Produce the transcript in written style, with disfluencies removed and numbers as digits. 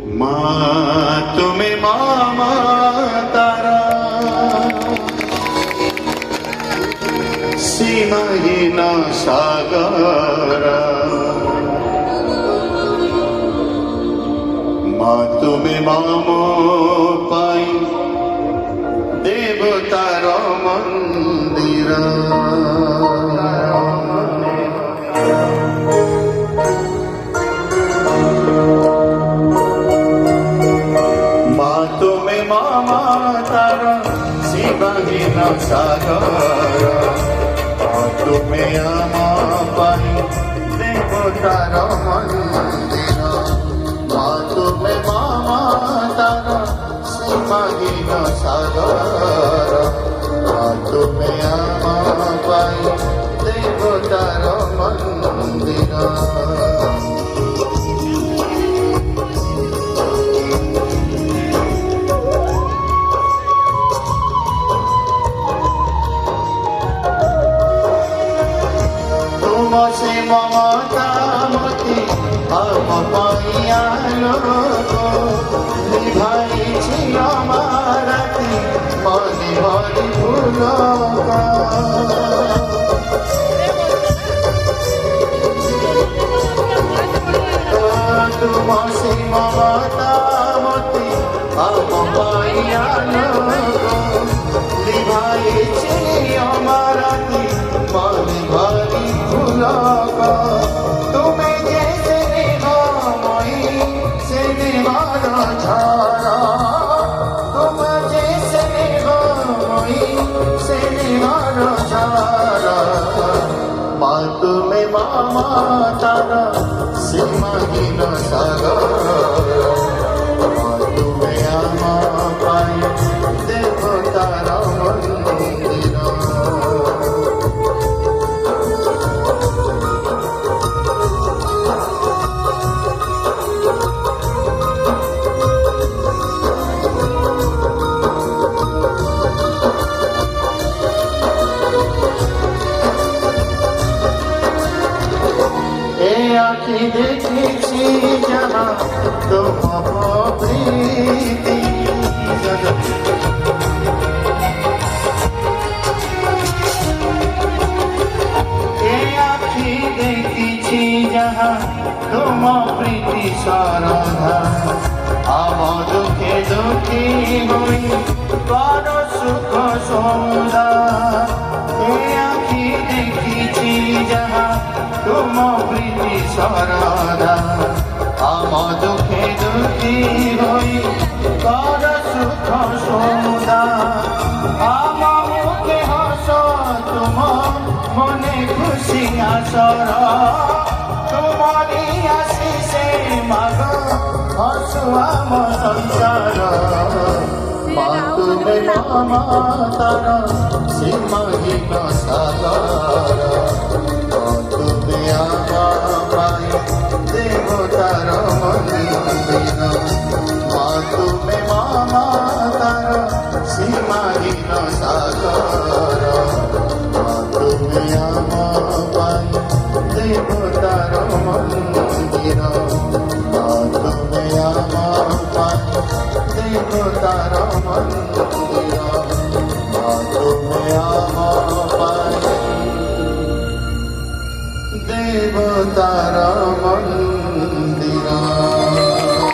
মা তুমি মামা তারা সীমাহীন সাগরা মা তুমি মাম পাই দেবতার মন্দির মা তুমি মামা তারা সীমাহীন সাগরা তুমি আমার পাই দেবতার মন্দির মা তুমি মামা তারা সীমাহীন সাগর মা তুমি আমার পাই দেবতার মন্দির से ममता मती हम पाइयालो निभाई छी हमारती मने भरी फूलों तुमसे ममता मती हम पाइयालो निभाई छी हमारती मने भरी तुम्हें जैसे निभाई से निभाना झारा तुम जैसे निभाई से निभाना झारा माँ तुम्हें मामा तारा सीमाहीन सागर माँ तुम्हें आमा पाई देखो तारा मंदिर आखि देखी जहाँ तुम प्रीति आखि देखी जहाँ तुम प्रीति साराधा आमा दुखे दुखी हुई पारो सुख सौदा आखि देखी जहाँ तुम प्रीति साराधा आमा दुखे दुखी हुई कर सुख सौदा आमा मुखे हस तुम मने खुशी आसर तुम्हारी आशीषे माग हसु आम संसार मा तुमे मामा तारा सीमाहीन सागर देवतार मंदिर माँ तुम्हें मामा तारा सीमाहीन सागर माँ तुम्हें आमा पाई देवतार मंदिर माँ तुम्हें आमा पाई देवतार मंदिर माँ तुम्हें आमा पाई देवतार मंदिर